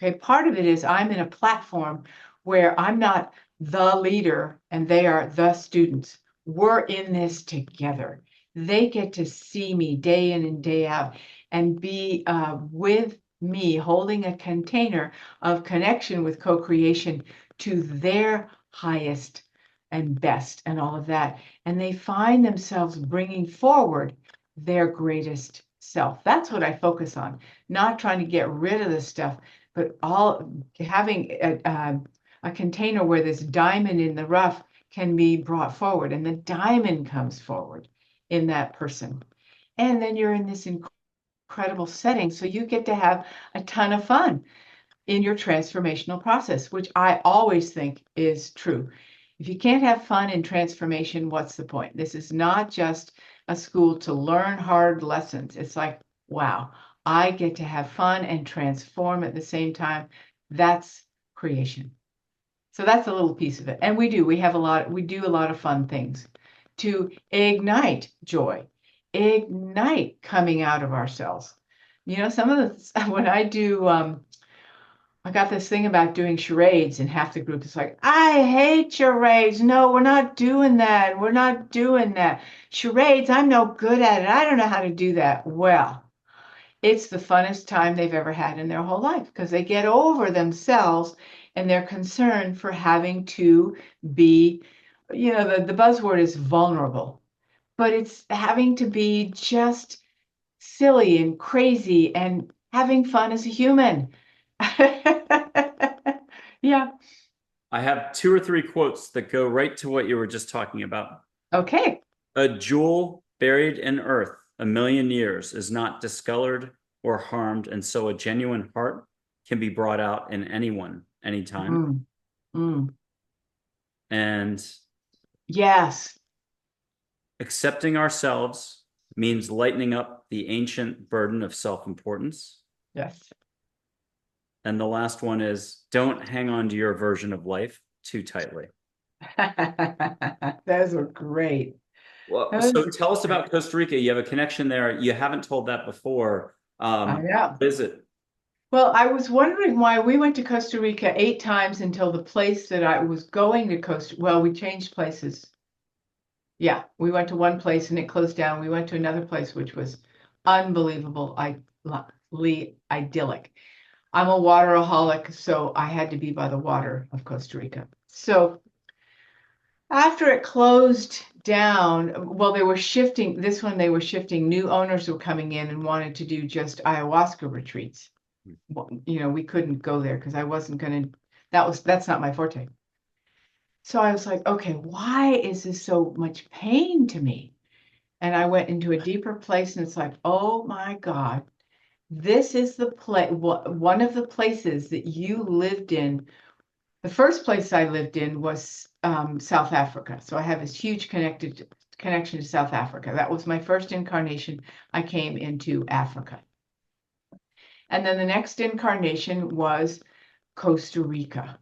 Okay, part of it is I'm in a platform where I'm not the leader and they are the students. We're in this together. They get to see me day in and day out and be with me holding a container of connection with co-creation to their highest and best and all of that. And they find themselves bringing forward their greatest self. That's what I focus on, not trying to get rid of the stuff, but all having a container where this diamond in the rough can be brought forward and the diamond comes forward in that person. And then you're in this incredible setting. So you get to have a ton of fun in your transformational process, which I always think is true. If you can't have fun in transformation, what's the point? This is not just a school to learn hard lessons. It's like, wow, I get to have fun and transform at the same time. That's creation. So that's a little piece of it. And we do a lot of fun things to ignite joy, ignite coming out of ourselves. Some of the, when I got this thing about doing charades, and half the group is like, I hate charades. No, we're not doing that. We're not doing that. Charades, I'm no good at it. I don't know how to do that. Well, it's the funnest time they've ever had in their whole life because they get over themselves and their concern for having to be, the buzzword is vulnerable. but it's having to be just silly and crazy and having fun as a human. Yeah. I have two or three quotes that go right to what you were just talking about. Okay. A jewel buried in earth a million years is not discolored or harmed, and so a genuine heart can be brought out in anyone, anytime. Mm, mm. And Yes. accepting ourselves means lightening up the ancient burden of self importance. Yes. And the last one is don't hang on to your version of life too tightly. Those were great. Well, Those so tell were us great. about Costa Rica. You have a connection there. You haven't told that before. I know. What is it? Well, I was wondering why we went to Costa Rica 8 times until the place that I was going to well, we changed places. Yeah, we went to one place and it closed down. We went to another place, which was unbelievable, idyllic. I'm a wateraholic, so I had to be by the water of Costa Rica. So after it closed down, well, they were shifting, this one, they were shifting, new owners were coming in and wanted to do just ayahuasca retreats. Well, we couldn't go there because I wasn't going to, that's not my forte. So I was like, okay, why is this so much pain to me? And I went into a deeper place and it's like, oh my God, this is the place, one of the places that you lived in. The first place I lived in was South Africa. So I have this huge connection to South Africa. That was my first incarnation. I came into Africa. And then the next incarnation was Costa Rica.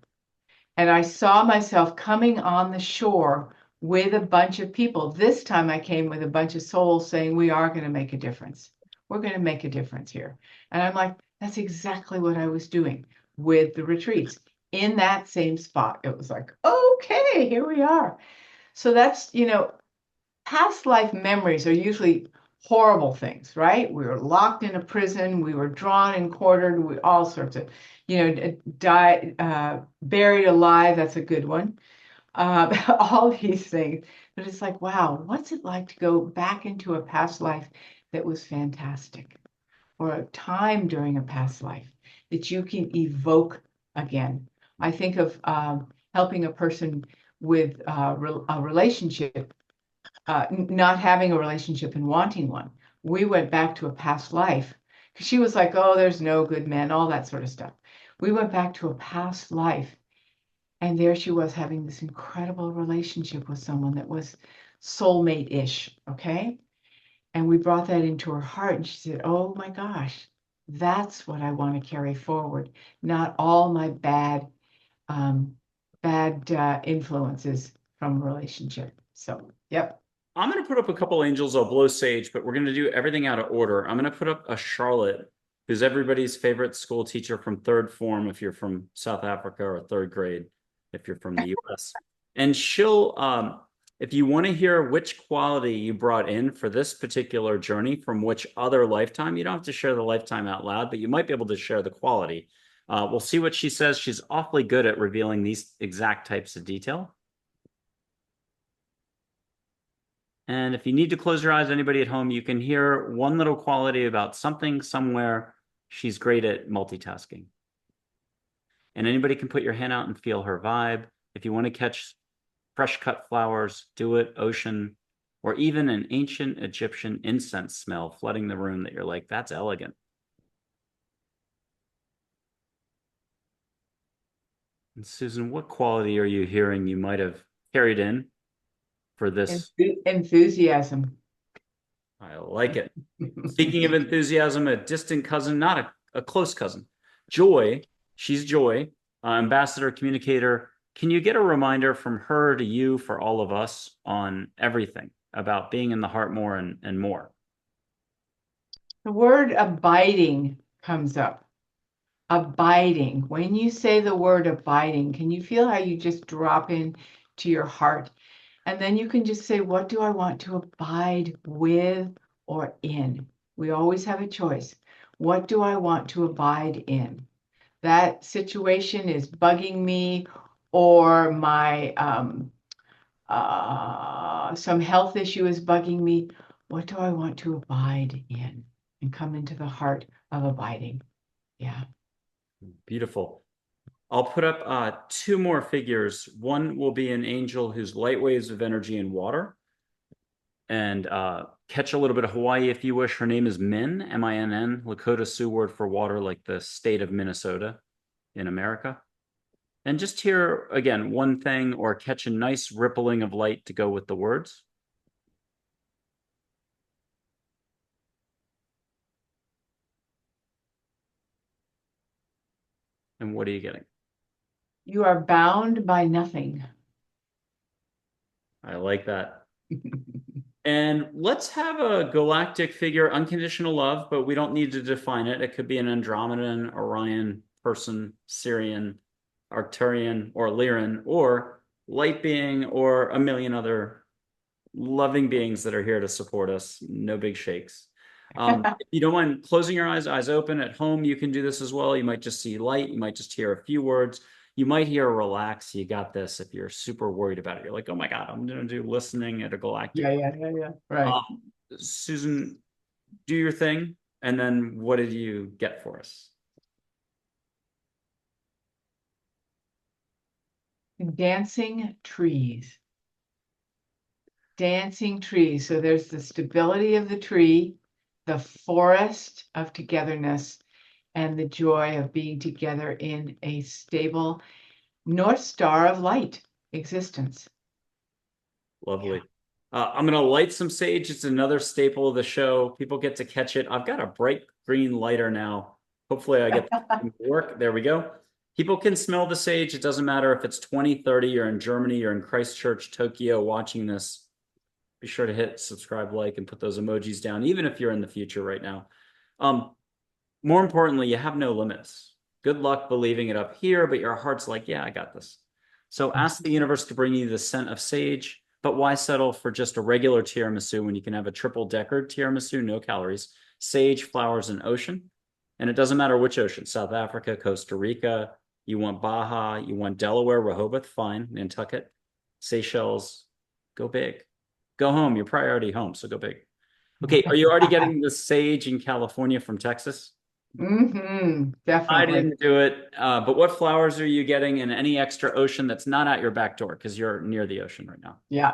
And I saw myself coming on the shore with a bunch of people. This time I came with a bunch of souls saying, we are going to make a difference. We're going to make a difference here. And I'm like, that's exactly what I was doing with the retreats in that same spot. It was like, okay, here we are. So that's, past life memories are usually horrible things, right? We were locked in a prison, we were drawn and quartered, all sorts of, buried alive. That's a good one. All these things. But it's like, wow, what's it like to go back into a past life that was fantastic, or a time during a past life that you can evoke again? I think of helping a person with a relationship, not having a relationship and wanting one. We went back to a past life because she was like, oh, there's no good men, all that sort of stuff. We went back to a past life, and there she was having this incredible relationship with someone that was soulmate-ish, okay? And we brought that into her heart, and she said, oh my gosh, that's what I want to carry forward, not all my um, bad influences from a relationship. So, yep. I'm going to put up a couple angels. I'll blow sage, but we're going to do everything out of order. I'm going to put up a Charlotte, who's everybody's favorite school teacher from third form if you're from South Africa, or third grade if you're from the US. And she'll, if you want to hear which quality you brought in for this particular journey from which other lifetime, you don't have to share the lifetime out loud, but you might be able to share the quality. We'll see what she says. She's awfully good at revealing these exact types of detail. And if you need to close your eyes, anybody at home, you can hear one little quality about something somewhere. She's great at multitasking. And anybody can put your hand out and feel her vibe. If you want to catch fresh cut flowers, do it, ocean, or even an ancient Egyptian incense smell flooding the room that you're like, that's elegant. And Susan, what quality are you hearing you might have carried in for this? Enthusiasm. I like it. Speaking of enthusiasm, a distant cousin, not a close cousin. Joy, she's Joy, ambassador, communicator. Can you get a reminder from her to you for all of us on everything about being in the heart more and more? The word abiding comes up. Abiding. When you say the word abiding, can you feel how you just drop in to your heart? And then you can just say, what do I want to abide with or in? We always have a choice. What do I want to abide in? That situation is bugging me, or my some health issue is bugging me. What do I want to abide in? And come into the heart of abiding. Yeah. Beautiful. I'll put up two more figures. One will be an angel who's light waves of energy in water. And catch a little bit of Hawaii if you wish. Her name is Min, Minn, Lakota Sioux word for water, like the state of Minnesota in America. And just hear, again, one thing or catch a nice rippling of light to go with the words. And what are you getting? You are bound by nothing. I like that. And let's have a galactic figure, unconditional love, but we don't need to define it. It could be an Andromedan, Orion, person, Sirian, Arcturian, or Lyran, or light being, or a million other loving beings that are here to support us. No big shakes. If you don't mind closing your eyes open at home, you can do this as well. You might just see light. You might just hear a few words. You might hear relax. You got this. If you're super worried about it, you're like, oh my God, I'm going to do listening at a galactic. Yeah. Right. Susan, do your thing. And then what did you get for us? Dancing trees. Dancing trees. So there's the stability of the tree, the forest of togetherness, and the joy of being together in a stable North Star of light existence. Lovely. Yeah. I'm going to light some sage. It's another staple of the show. People get to catch it. I've got a bright green lighter now. Hopefully I get to work. There we go. People can smell the sage. It doesn't matter if it's 2030, you're in Germany, you're in Christchurch, Tokyo watching this. Be sure to hit subscribe, like, and put those emojis down, even if you're in the future right now. More importantly, you have no limits. Good luck believing it up here, but your heart's like, yeah, I got this. So ask the universe to bring you the scent of sage, but why settle for just a regular tiramisu when you can have a triple-decker tiramisu, no calories, sage, flowers, and ocean? And it doesn't matter which ocean, South Africa, Costa Rica, you want Baja, you want Delaware, Rehoboth, fine, Nantucket, Seychelles, go big. Go home, you're probably already home, so go big. Okay, are you already getting the sage in California from Texas? Definitely. I didn't do it, but what flowers are you getting in any extra ocean that's not at your back door because you're near the ocean right now? Yeah.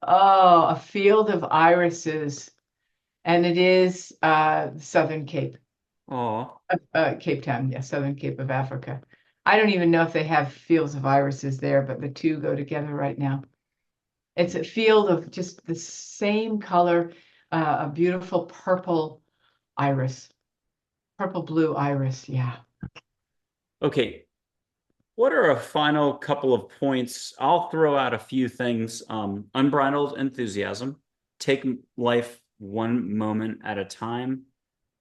Oh, a field of irises. And it is Southern Cape. Oh, Cape Town, yeah, Southern Cape of Africa. I don't even know if they have fields of irises there, but the two go together right now. It's a field of just the same color, a beautiful purple iris, purple blue iris. Yeah. okay. What are a final couple of points? I'll throw out a few things. Unbridled enthusiasm. Take life one moment at a time.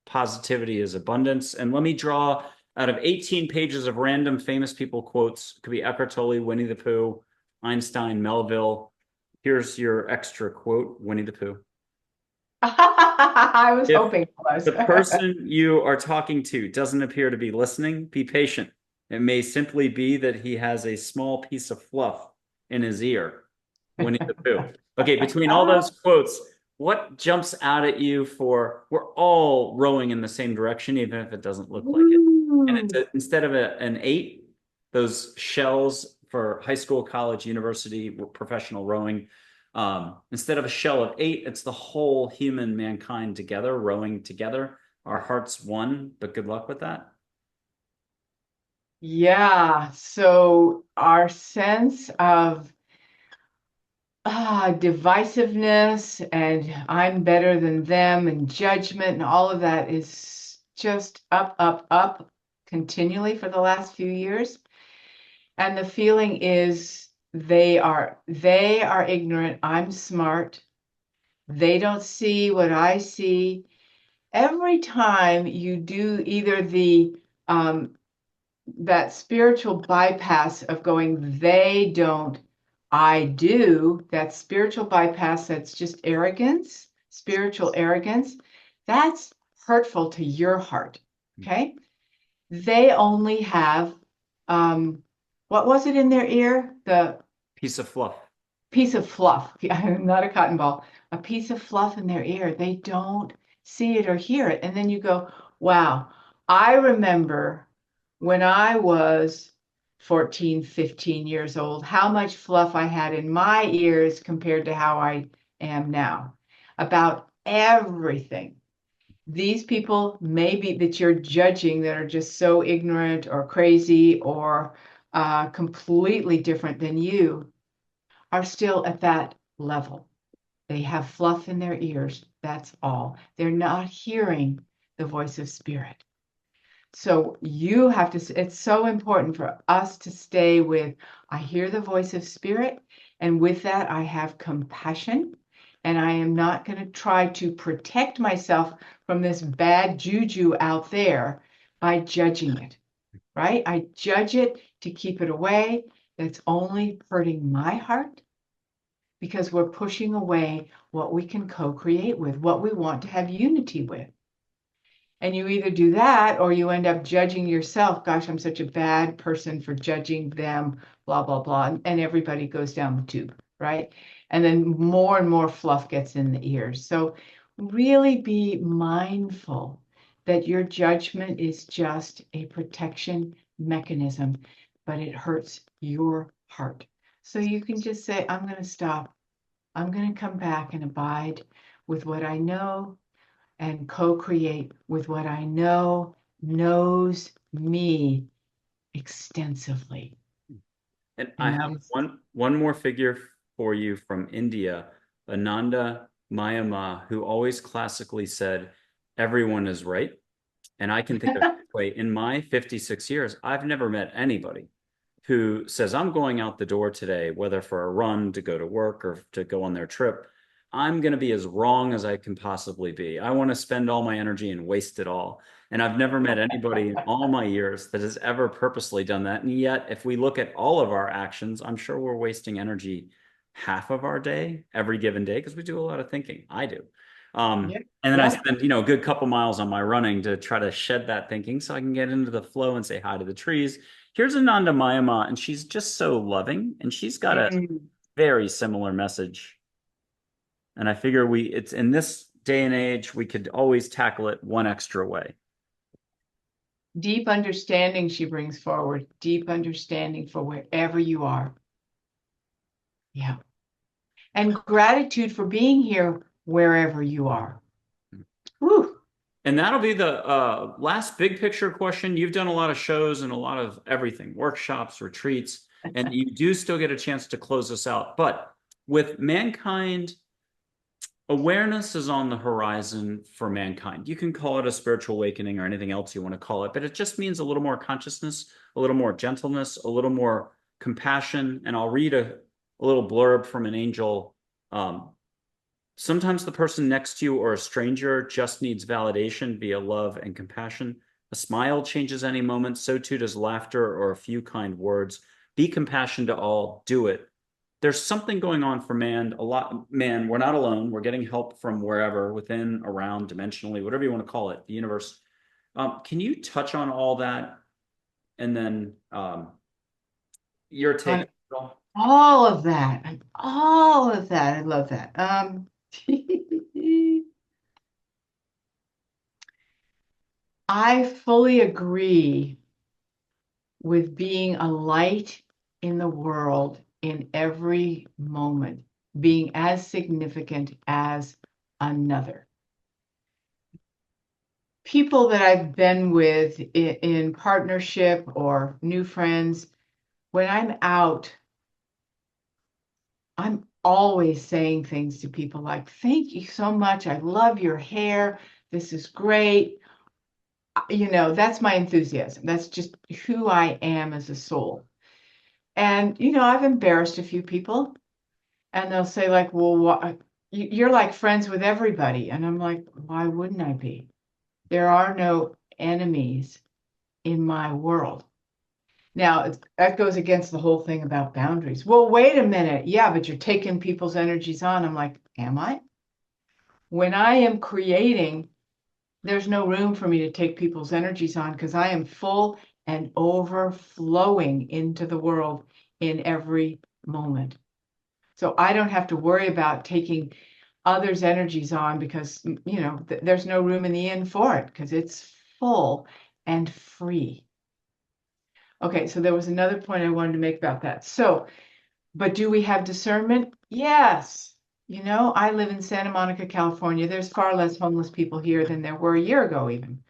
Positivity is abundance. And let me draw out of 18 pages of random famous people quotes. It could be Eckhart Tolle, Winnie the Pooh, Einstein, Melville. Here's your extra quote, Winnie the Pooh. I was If hoping it was. the person you are talking to doesn't appear to be listening, be patient. It may simply be that he has a small piece of fluff in his ear. Winnie the Pooh. Okay, between all those quotes, what jumps out at you for we're all rowing in the same direction, even if it doesn't look like it? And it's instead of an 8, those shells for high school, college, university, professional rowing, instead of a shell of 8, it's the whole human mankind together, rowing together. Our hearts one, but good luck with that. Yeah, so our sense of divisiveness and I'm better than them and judgment and all of that is just up continually for the last few years. And the feeling is they are ignorant, I'm smart. They don't see what I see. Every time you do either the that spiritual bypass of going, they don't, I do, that spiritual bypass that's just arrogance, spiritual arrogance, that's hurtful to your heart. Okay. They only have, what was it in their ear? The piece of fluff. piece of fluff, not a cotton ball, a piece of fluff in their ear. They don't see it or hear it. And then you go, wow, I remember when I was 14, 15 years old, how much fluff I had in my ears compared to how I am now about everything. These people maybe that you're judging that are just so ignorant or crazy or completely different than you are still at that level. They have fluff in their ears. That's all. They're not hearing the voice of spirit. So you have to, it's so important for us to stay with, I hear the voice of spirit, and with that, I have compassion, and I am not going to try to protect myself from this bad juju out there by judging it, right? I judge it to keep it away. It's only hurting my heart because we're pushing away what we can co-create with, what we want to have unity with. And you either do that or you end up judging yourself. Gosh, I'm such a bad person for judging them, blah, blah, blah. And everybody goes down the tube, right? And then more and more fluff gets in the ears. So really be mindful that your judgment is just a protection mechanism, but it hurts your heart. So you can just say, I'm going to stop. I'm going to come back and abide with what I know and co-create with what I know knows me extensively. And I And that have is, one more figure for you from India, Ananda Mayama, who always classically said, everyone is right. And I can think of this way, in my 56 years, I've never met anybody who says, I'm going out the door today, whether for a run, to go to work, or to go on their trip. I'm going to be as wrong as I can possibly be. I want to spend all my energy and waste it all. And I've never met anybody in all my years that has ever purposely done that. And yet, if we look at all of our actions, I'm sure we're wasting energy half of our day, every given day, because we do a lot of thinking. I do. yeah, And then I yeah. spend, a good couple miles on my running to try to shed that thinking so I can get into the flow and say hi to the trees. Here's Ananda Mayama, and she's just so loving, and she's got a Mm. very similar message. And I figure it's in this day and age, we could always tackle it one extra way. Deep understanding she brings forward, deep understanding for wherever you are. Yeah. And gratitude for being here wherever you are. Woo. And that'll be the last big picture question. You've done a lot of shows and a lot of everything, workshops, retreats, and you do still get a chance to close us out. But with mankind, awareness is on the horizon for mankind. You can call it a spiritual awakening or anything else you want to call it, but it just means a little more consciousness, a little more gentleness, a little more compassion. And I'll read a little blurb from an angel. Sometimes the person next to you or a stranger just needs validation via love and compassion. A smile changes any moment, so too does laughter or a few kind words. Be compassionate to all, do it. There's something going on for man, a lot. Man, we're not alone. We're getting help from wherever, within, around, dimensionally, whatever you want to call it, the universe. Can you touch on all that and then your take On on it all? all of that. All of that. I love that. I fully agree with being a light in the world in every moment, being as significant as another. People that I've been with in partnership or new friends, when I'm out, I'm always saying things to people like, thank you so much. I love your hair. This is great. That's my enthusiasm. That's just who I am as a soul. And, I've embarrassed a few people and they'll say like, well, you're like friends with everybody. And I'm like, why wouldn't I be? There are no enemies in my world. Now, that goes against the whole thing about boundaries. Well, wait a minute. Yeah, but you're taking people's energies on. I'm like, am I? When I am creating, there's no room for me to take people's energies on because I am full and overflowing into the world in every moment. So I don't have to worry about taking others' energies on because, there's no room in the inn for it because it's full and free. Okay, so there was another point I wanted to make about that. So, but do we have discernment? Yes. I live in Santa Monica, California. There's far less homeless people here than there were a year ago, even.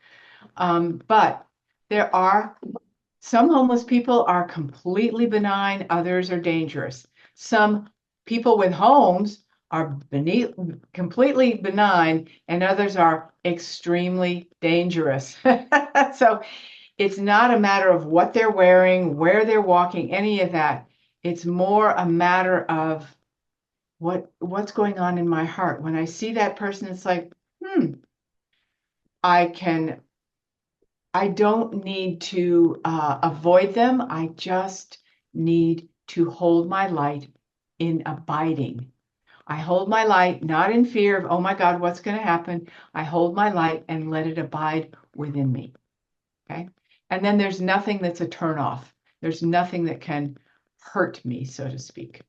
But there are some homeless people are completely benign, others are dangerous. Some people with homes are completely benign, and others are extremely dangerous. So it's not a matter of what they're wearing, where they're walking, any of that. It's more a matter of what's going on in my heart. When I see that person, it's like, I can I don't need to avoid them. I just need to hold my light in abiding. I hold my light not in fear of, oh my God, what's going to happen? I hold my light and let it abide within me. Okay. And then there's nothing that's a turnoff. There's nothing that can hurt me, so to speak.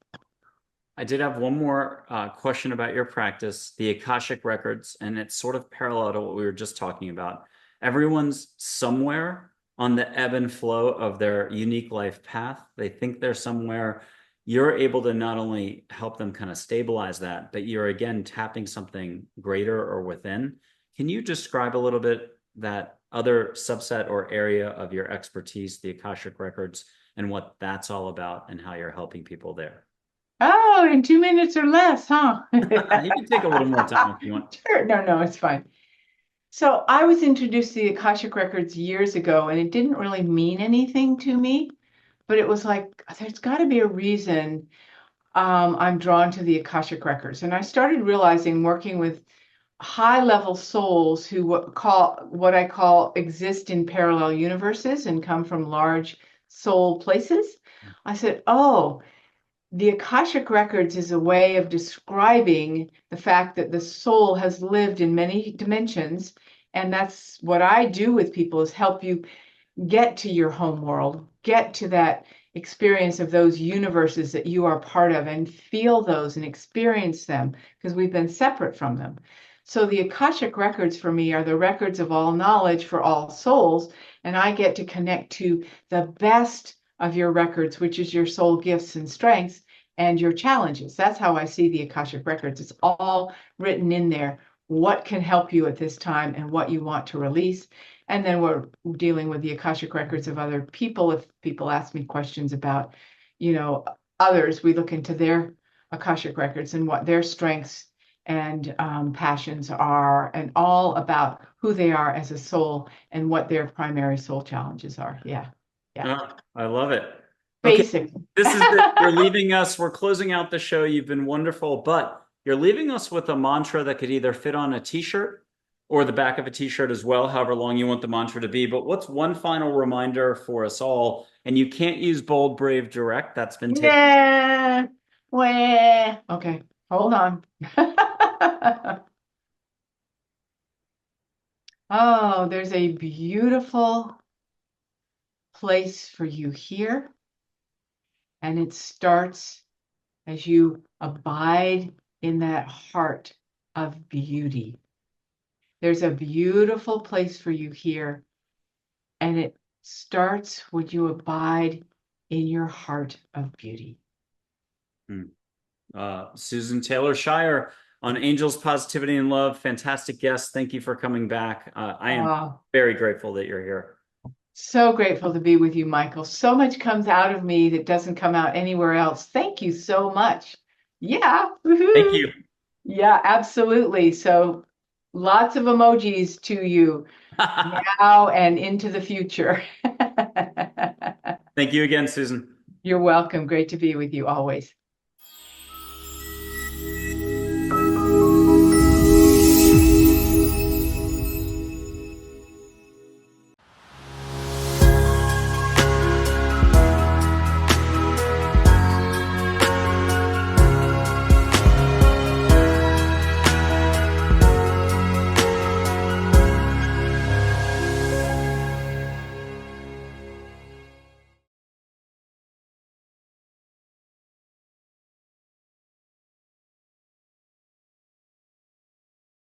I did have one more question about your practice, the Akashic Records, and it's sort of parallel to what we were just talking about. Everyone's somewhere on the ebb and flow of their unique life path. They think they're somewhere. You're able to not only help them kind of stabilize that, but you're again tapping something greater or within. Can you describe a little bit that other subset or area of your expertise, the Akashic Records, and what that's all about and how you're helping people there? Oh, in 2 minutes or less, huh? You can take a little more time if you want. Sure. No, no, it's fine. So I was introduced to the Akashic Records years ago, and it didn't really mean anything to me, but it was like, there's got to be a reason I'm drawn to the Akashic Records. And I started realizing working with high-level souls who what I call exist in parallel universes and come from large soul places. I said, oh, the Akashic Records is a way of describing the fact that the soul has lived in many dimensions. And that's what I do with people is help you get to your home world, get to that experience of those universes that you are part of and feel those and experience them because we've been separate from them. So the Akashic Records for me are the records of all knowledge for all souls. And I get to connect to the best of your records, which is your soul gifts and strengths and your challenges. That's how I see the Akashic Records. It's all written in there. What can help you at this time and what you want to release. And then we're dealing with the Akashic Records of other people. If people ask me questions about, others, we look into their Akashic Records and what their strengths and passions are, and all about who they are as a soul and what their primary soul challenges are. Yeah. Yeah. Oh, I love it. Okay, Basic. this is it. You're leaving us. We're closing out the show. You've been wonderful, but you're leaving us with a mantra that could either fit on a t-shirt or the back of a t-shirt as well, however long you want the mantra to be. But what's one final reminder for us all? And you can't use bold, brave, direct. That's been taken. Nah. Wah. Okay, hold on. Oh, there's a beautiful place for you here. And it starts as you abide in that heart of beauty. There's a beautiful place for you here. And it starts when you abide in your heart of beauty. Susann Taylor Shier on Angels, Positivity, and Love. Fantastic guest. Thank you for coming back. I am very grateful that you're here. So grateful to be with you, Michael. So much comes out of me that doesn't come out anywhere else. Thank you so much. Yeah. Thank you. Yeah, absolutely. So lots of emojis to you now and into the future. Thank you again, Susann. You're welcome. Great to be with you always.